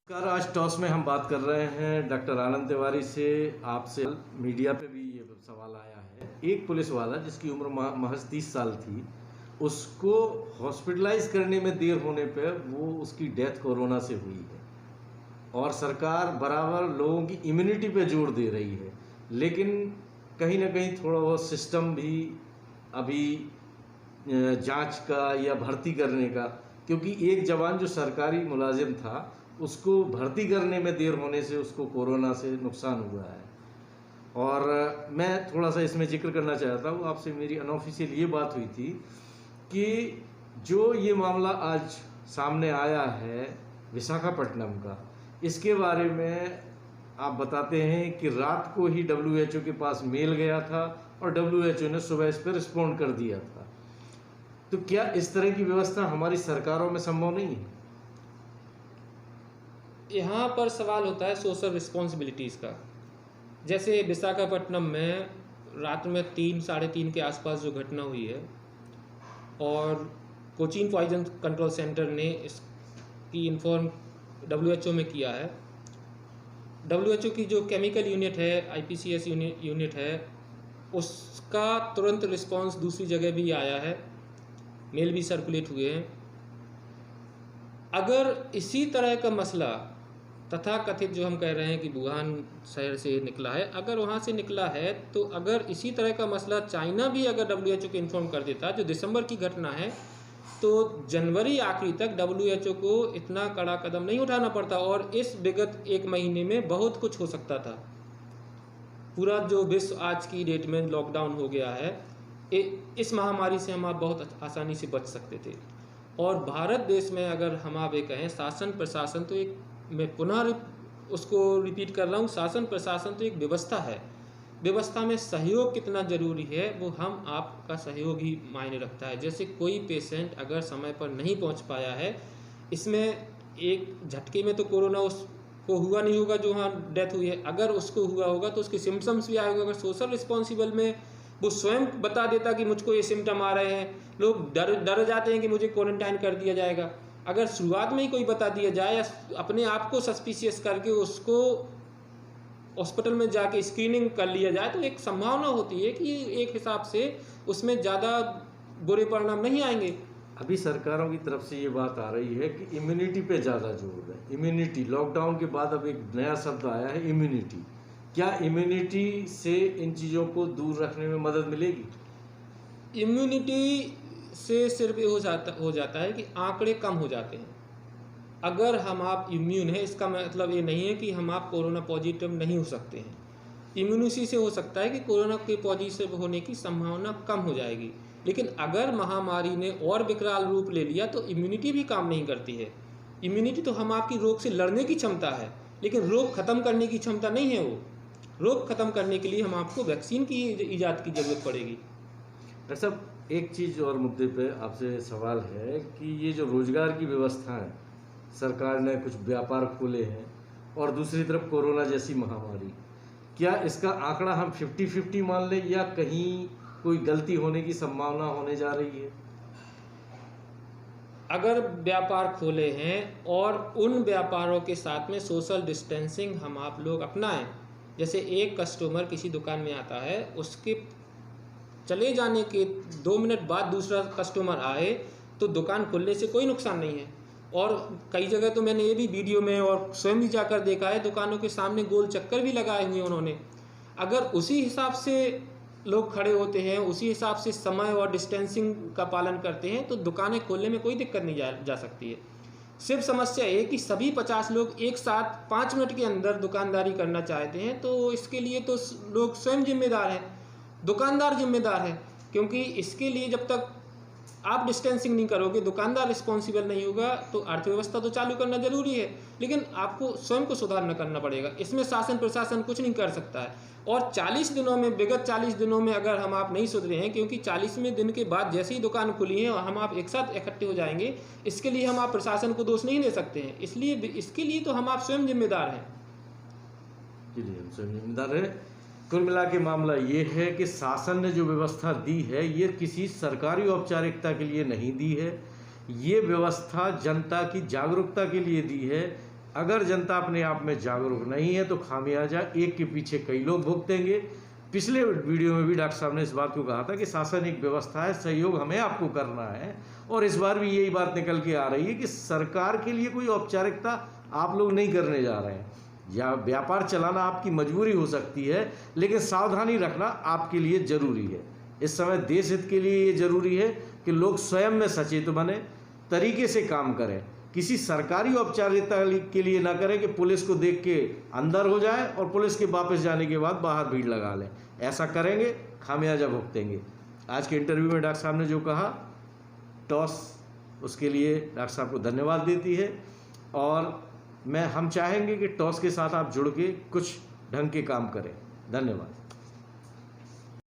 नमस्कार। आज टॉस में हम बात कर रहे हैं डॉक्टर आनंद तिवारी से। आपसे मीडिया पे भी ये सवाल आया है। एक पुलिस वाला जिसकी उम्र महज 30 साल थी, उसको हॉस्पिटलाइज करने में देर होने पे वो उसकी डेथ कोरोना से हुई है। और सरकार बराबर लोगों की इम्यूनिटी पे जोर दे रही है, लेकिन कहीं ना कहीं थोड़ा बहुत सिस्टम भी अभी जांच का या भर्ती करने का, क्योंकि एक जवान जो सरकारी मुलाजिम था उसको भर्ती करने में देर होने से उसको कोरोना से नुकसान हुआ है। और मैं थोड़ा सा इसमें जिक्र करना चाहता हूँ। आपसे मेरी अनऑफिशियल ये बात हुई थी कि जो ये मामला आज सामने आया है विशाखापट्टनम का, इसके बारे में आप बताते हैं कि रात को ही WHO के पास मेल गया था और WHO ने सुबह इस पर रिस्पॉन्ड कर दिया था। तो क्या इस तरह की व्यवस्था हमारी सरकारों में संभव नहीं है? यहाँ पर सवाल होता है सोशल रिस्पॉन्सिबिलिटीज़ का। जैसे विशाखापट्टनम में रात में 3-3:30 के आसपास जो घटना हुई है और कोचीन पॉइजन कंट्रोल सेंटर ने इसकी इन्फॉर्म WHO में किया है। WHO की जो केमिकल यूनिट है, IPCS यूनिट है, उसका तुरंत रिस्पॉन्स दूसरी जगह भी आया है, मेल भी सर्कुलेट हुए हैं। अगर इसी तरह का मसला तथा कथित जो हम कह रहे हैं कि वुहान शहर से निकला है, अगर वहाँ से निकला है तो अगर इसी तरह का मसला चाइना भी अगर WHO को इन्फॉर्म कर देता, जो दिसंबर की घटना है, तो जनवरी आखिरी तक WHO को इतना कड़ा कदम नहीं उठाना पड़ता और इस विगत 1 महीने में बहुत कुछ हो सकता था। पूरा जो विश्व आज की डेट में लॉकडाउन हो गया है, इस महामारी से हम आप बहुत आसानी से बच सकते थे। और भारत देश में अगर हम आप ये कहें शासन प्रशासन, तो एक मैं पुनः उसको रिपीट कर रहा हूँ, शासन प्रशासन तो एक व्यवस्था है। व्यवस्था में सहयोग कितना ज़रूरी है वो हम आपका सहयोग ही मायने रखता है। जैसे कोई पेशेंट अगर समय पर नहीं पहुँच पाया है, इसमें एक झटके में तो कोरोना उसको हुआ नहीं होगा जो वहाँ डेथ हुई है। अगर उसको हुआ होगा तो उसके सिम्टम्स भी आए होंगे। अगर सोशल रिस्पॉन्सिबल में वो स्वयं बता देता कि मुझको ये सिम्टम आ रहे हैं, लोग डर जाते हैं कि मुझे क्वारंटाइन कर दिया जाएगा। अगर शुरुआत में ही कोई बता दिया जाए या अपने आप को सस्पिशियस करके उसको हॉस्पिटल में जाके स्क्रीनिंग कर लिया जाए, तो एक संभावना होती है कि एक हिसाब से उसमें ज़्यादा बुरे परिणाम नहीं आएंगे। अभी सरकारों की तरफ से ये बात आ रही है कि इम्यूनिटी पे ज़्यादा जोर है। इम्यूनिटी, लॉकडाउन के बाद अब एक नया शब्द आया है इम्यूनिटी। क्या इम्यूनिटी से इन चीज़ों को दूर रखने में मदद मिलेगी? इम्यूनिटी से सिर्फ ये हो जाता है कि आंकड़े कम हो जाते हैं। अगर हम आप इम्यून है, इसका मतलब ये नहीं है कि हम आप कोरोना पॉजिटिव नहीं हो सकते हैं। इम्यूनिटी से हो सकता है कि कोरोना के पॉजिटिव होने की संभावना कम हो जाएगी, लेकिन अगर महामारी ने और विकराल रूप ले लिया तो इम्यूनिटी भी काम नहीं करती है। इम्यूनिटी तो हम आपकी रोग से लड़ने की क्षमता है, लेकिन रोग खत्म करने की क्षमता नहीं है। वो रोग खत्म करने के लिए हम आपको वैक्सीन की ईजाद की ज़रूरत पड़ेगी। डॉक्टर साहब, एक चीज़ और मुद्दे पे आपसे सवाल है कि ये जो रोजगार की व्यवस्था है, सरकार ने कुछ व्यापार खोले हैं और दूसरी तरफ कोरोना जैसी महामारी, क्या इसका आंकड़ा हम 50-50 मान लें या कहीं कोई गलती होने की संभावना होने जा रही है? अगर व्यापार खोले हैं और उन व्यापारों के साथ में सोशल डिस्टेंसिंग हम आप लोग अपनाएं, जैसे एक कस्टमर किसी दुकान में आता है, उसके चले जाने के 2 मिनट बाद दूसरा कस्टमर आए तो दुकान खुलने से कोई नुकसान नहीं है। और कई जगह तो मैंने ये भी वीडियो में और स्वयं भी जाकर देखा है, दुकानों के सामने गोल चक्कर भी लगाए हुए उन्होंने। अगर उसी हिसाब से लोग खड़े होते हैं, उसी हिसाब से समय और डिस्टेंसिंग का पालन करते हैं, तो दुकानें खोलने में कोई दिक्कत नहीं जा सकती है। सिर्फ समस्या है कि सभी 50 लोग एक साथ 5 मिनट के अंदर दुकानदारी करना चाहते हैं, तो इसके लिए तो लोग स्वयं जिम्मेदार हैं, दुकानदार जिम्मेदार है। क्योंकि इसके लिए जब तक आप डिस्टेंसिंग नहीं करोगे, दुकानदार रिस्पॉन्सिबल नहीं होगा, तो अर्थव्यवस्था तो चालू करना जरूरी है, लेकिन आपको स्वयं को सुधारना करना पड़ेगा। इसमें शासन प्रशासन कुछ नहीं कर सकता है। और 40 दिनों में, विगत 40 दिनों में अगर हम आप नहीं सुधरे हैं, क्योंकि 40वें दिन के बाद जैसे ही दुकान खुली है और हम आप एक साथ इकट्ठे हो जाएंगे, इसके लिए हम आप प्रशासन को दोष नहीं दे सकते हैं। इसलिए इसके लिए तो हम आप स्वयं जिम्मेदार हैं। हम स्वयं जिम्मेदार हैं। कुल मिला के मामला ये है कि शासन ने जो व्यवस्था दी है ये किसी सरकारी औपचारिकता के लिए नहीं दी है, ये व्यवस्था जनता की जागरूकता के लिए दी है अगर जनता अपने आप में जागरूक नहीं है तो खामियाजा एक के पीछे कई लोग भुगतेंगे। पिछले वीडियो में भी डॉक्टर साहब ने इस बात को कहा था कि शासन एक व्यवस्था है, सहयोग हमें आपको करना है, और इस बार भी यही बात निकल के आ रही है कि सरकार के लिए कोई औपचारिकता आप लोग नहीं करने जा रहे हैं। या व्यापार चलाना आपकी मजबूरी हो सकती है, लेकिन सावधानी रखना आपके लिए ज़रूरी है। इस समय देश हित के लिए ये ज़रूरी है कि लोग स्वयं में सचेत बने, तरीके से काम करें, किसी सरकारी औपचारिकता के लिए ना करें कि पुलिस को देख के अंदर हो जाए और पुलिस के वापस जाने के बाद बाहर भीड़ लगा लें। ऐसा करेंगे खामियाजा भुगतेंगे। आज के इंटरव्यू में डॉक्टर साहब ने जो कहा, टॉस उसके लिए डॉक्टर साहब को धन्यवाद देती है, और हम चाहेंगे कि टॉस के साथ आप जुड़ के कुछ ढंग के काम करें। धन्यवाद।